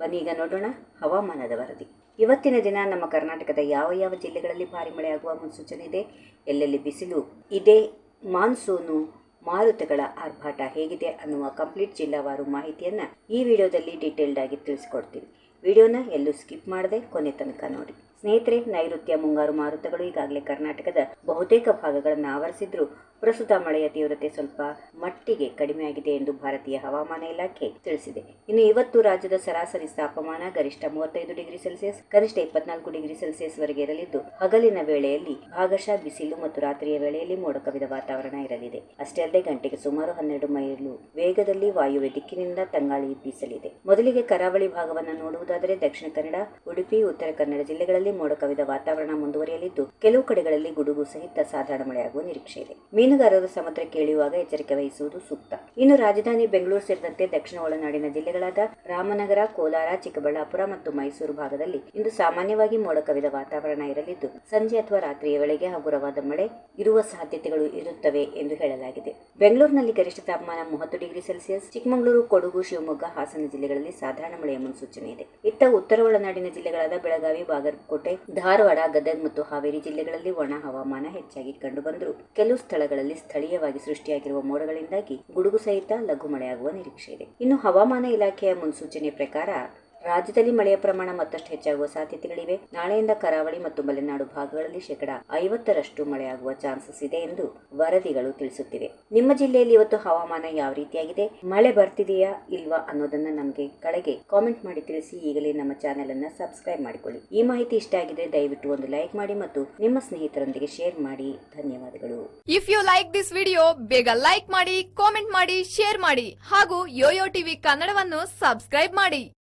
ಬನ್ನೀಗ ನೋಡೋಣ ಹವಾಮಾನದ ವರದಿ. ಇವತ್ತಿನ ದಿನ ನಮ್ಮ ಕರ್ನಾಟಕದ ಯಾವ ಯಾವ ಜಿಲ್ಲೆಗಳಲ್ಲಿ ಭಾರಿ ಮಳೆಯಾಗುವ ಮುನ್ಸೂಚನೆ ಇದೆ, ಎಲ್ಲೆಲ್ಲಿ ಬಿಸಿಲು ಇದೆ, ಮಾನ್ಸೂನು ಮಾರುತಗಳ ಆರ್ಭಾಟ ಹೇಗಿದೆ ಅನ್ನುವ ಕಂಪ್ಲೀಟ್ ಜಿಲ್ಲಾವಾರು ಮಾಹಿತಿಯನ್ನು ಈ ವಿಡಿಯೋದಲ್ಲಿ ಡೀಟೇಲ್ಡ್ ಆಗಿ ತಿಳಿಸ್ಕೊಡ್ತೀನಿ. ವಿಡಿಯೋನ ಎಲ್ಲೂ ಸ್ಕಿಪ್ ಮಾಡದೆ ಕೊನೆ ತನಕ ನೋಡಿ. ಸ್ನೇಹಿತರೆ, ನೈಋತ್ಯ ಮುಂಗಾರು ಮಾರುತಗಳು ಈಗಾಗಲೇ ಕರ್ನಾಟಕದ ಬಹುತೇಕ ಭಾಗಗಳನ್ನು ಆವರಿಸಿದ್ರು ಪ್ರಸ್ತುತ ಮಳೆಯ ತೀವ್ರತೆ ಸ್ವಲ್ಪ ಮಟ್ಟಿಗೆ ಕಡಿಮೆಯಾಗಿದೆ ಎಂದು ಭಾರತೀಯ ಹವಾಮಾನ ಇಲಾಖೆ ತಿಳಿಸಿದೆ. ಇನ್ನು ಇವತ್ತು ರಾಜ್ಯದ ಸರಾಸರಿ ತಾಪಮಾನ ಗರಿಷ್ಠ 35 ಡಿಗ್ರಿ ಸೆಲ್ಸಿಯಸ್, ಕನಿಷ್ಠ 24 ಡಿಗ್ರಿ ಸೆಲ್ಸಿಯಸ್ ವರೆಗೆ ಇರಲಿದ್ದು, ಹಗಲಿನ ವೇಳೆಯಲ್ಲಿ ಭಾಗಶಃ ಬಿಸಿಲು ಮತ್ತು ರಾತ್ರಿಯ ವೇಳೆಯಲ್ಲಿ ಮೋಡ ಕವಿದ ವಾತಾವರಣ ಇರಲಿದೆ. ಅಷ್ಟೇ ಅಲ್ಲದೆ ಗಂಟೆಗೆ ಸುಮಾರು 12 ಮೈಲು ವೇಗದಲ್ಲಿ ವಾಯುವ್ಯ ದಿಕ್ಕಿನಿಂದ ತಂಗಾಳಿ ಬೀಸಲಿದೆ. ಮೊದಲಿಗೆ ಕರಾವಳಿ ಭಾಗವನ್ನು ನೋಡುವುದಾದರೆ ದಕ್ಷಿಣ ಕನ್ನಡ, ಉಡುಪಿ, ಉತ್ತರ ಕನ್ನಡ ಜಿಲ್ಲೆಗಳಲ್ಲಿ ಮೋಡ ಕವಿದ ವಾತಾವರಣ ಮುಂದುವರಿಯಲಿದ್ದು, ಕೆಲವು ಕಡೆಗಳಲ್ಲಿ ಗುಡುಗು ಸಹಿತ ಸಾಧಾರಣ ಮಳೆಯಾಗುವ ನಿರೀಕ್ಷೆ ಇದೆ. ಮೀನುಗಾರರು ಸಮುದ್ರಕ್ಕೆ ಇಳಿಯುವಾಗ ಎಚ್ಚರಿಕೆ ವಹಿಸುವುದು ಸೂಕ್ತ. ಇನ್ನು ರಾಜಧಾನಿ ಬೆಂಗಳೂರು ಸೇರಿದಂತೆ ದಕ್ಷಿಣ ಒಳನಾಡಿನ ಜಿಲ್ಲೆಗಳಾದ ರಾಮನಗರ, ಕೋಲಾರ, ಚಿಕ್ಕಬಳ್ಳಾಪುರ ಮತ್ತು ಮೈಸೂರು ಭಾಗದಲ್ಲಿ ಇಂದು ಸಾಮಾನ್ಯವಾಗಿ ಮೋಡ ಕವಿದ ವಾತಾವರಣ ಇರಲಿದ್ದು, ಸಂಜೆ ಅಥವಾ ರಾತ್ರಿಯ ವೇಳೆಗೆ ಹಗುರವಾದ ಮಳೆ ಇರುವ ಸಾಧ್ಯತೆಗಳು ಇರುತ್ತವೆ ಎಂದು ಹೇಳಲಾಗಿದೆ. ಬೆಂಗಳೂರಿನಲ್ಲಿ ಗರಿಷ್ಠ ತಾಪಮಾನ 30 ಡಿಗ್ರಿ ಸೆಲ್ಸಿಯಸ್, ಚಿಕ್ಕಮಗಳೂರು, ಕೊಡಗು, ಶಿವಮೊಗ್ಗ, ಹಾಸನ ಜಿಲ್ಲೆಗಳಲ್ಲಿ ಸಾಧಾರಣ ಮಳೆಯ ಮುನ್ಸೂಚನೆ ಇದೆ. ಇತ್ತ ಉತ್ತರ ಒಳನಾಡಿನ ಜಿಲ್ಲೆಗಳಾದ ಬೆಳಗಾವಿ, ಬಾಗಲಕೋಟೆ, ಧಾರವಾಡ, ಗದಗ ಮತ್ತು ಹಾವೇರಿ ಜಿಲ್ಲೆಗಳಲ್ಲಿ ಒಣ ಹವಾಮಾನ ಹೆಚ್ಚಾಗಿ ಕಂಡುಬಂದರೂ ಕೆಲವು ಸ್ಥಳಗಳಲ್ಲಿ ಸ್ಥಳೀಯವಾಗಿ ಸೃಷ್ಟಿಯಾಗಿರುವ ಮೋಡಗಳಿಂದಾಗಿ ಗುಡುಗು ಸಹಿತ ಲಘು ಮಳೆಯಾಗುವ ನಿರೀಕ್ಷೆ ಇದೆ. ಇನ್ನು ಹವಾಮಾನ ಇಲಾಖೆಯ ಮುನ್ಸೂಚನೆ ಪ್ರಕಾರ ರಾಜ್ಯದಲ್ಲಿ ಮಳೆಯ ಪ್ರಮಾಣ ಮತ್ತಷ್ಟು ಹೆಚ್ಚಾಗುವ ಸಾಧ್ಯತೆಗಳಿವೆ. ನಾಳೆಯಿಂದ ಕರಾವಳಿ ಮತ್ತು ಮಲೆನಾಡು ಭಾಗಗಳಲ್ಲಿ 50% ಮಳೆಯಾಗುವ ಚಾನ್ಸಸ್ ಇದೆ ಎಂದು ವರದಿಗಳು ತಿಳಿಸುತ್ತಿವೆ. ನಿಮ್ಮ ಜಿಲ್ಲೆಯಲ್ಲಿ ಇವತ್ತು ಹವಾಮಾನ ಯಾವ ರೀತಿಯಾಗಿದೆ, ಮಳೆ ಬರ್ತಿದೆಯಾ ಇಲ್ವಾ ಅನ್ನೋದನ್ನ ನಮಗೆ ಕೆಳಗೆ ಕಾಮೆಂಟ್ ಮಾಡಿ ತಿಳಿಸಿ. ಈಗಲೇ ನಮ್ಮ ಚಾನೆಲ್ ಅನ್ನ ಸಬ್ಸ್ಕ್ರೈಬ್ ಮಾಡಿಕೊಳ್ಳಿ. ಈ ಮಾಹಿತಿ ಇಷ್ಟ ಆಗಿದ್ರೆ ದಯವಿಟ್ಟು ಒಂದು ಲೈಕ್ ಮಾಡಿ ಮತ್ತು ನಿಮ್ಮ ಸ್ನೇಹಿತರೊಂದಿಗೆ ಶೇರ್ ಮಾಡಿ. ಧನ್ಯವಾದಗಳು. If you like this video, ಬೇಗ ಲೈಕ್ ಮಾಡಿ, ಕಾಮೆಂಟ್ ಮಾಡಿ, ಶೇರ್ ಮಾಡಿ ಹಾಗೂ ಯೋಯೋ ಟಿವಿ ಕನ್ನಡವನ್ನು ಸಬ್ಸ್ಕ್ರೈಬ್ ಮಾಡಿ.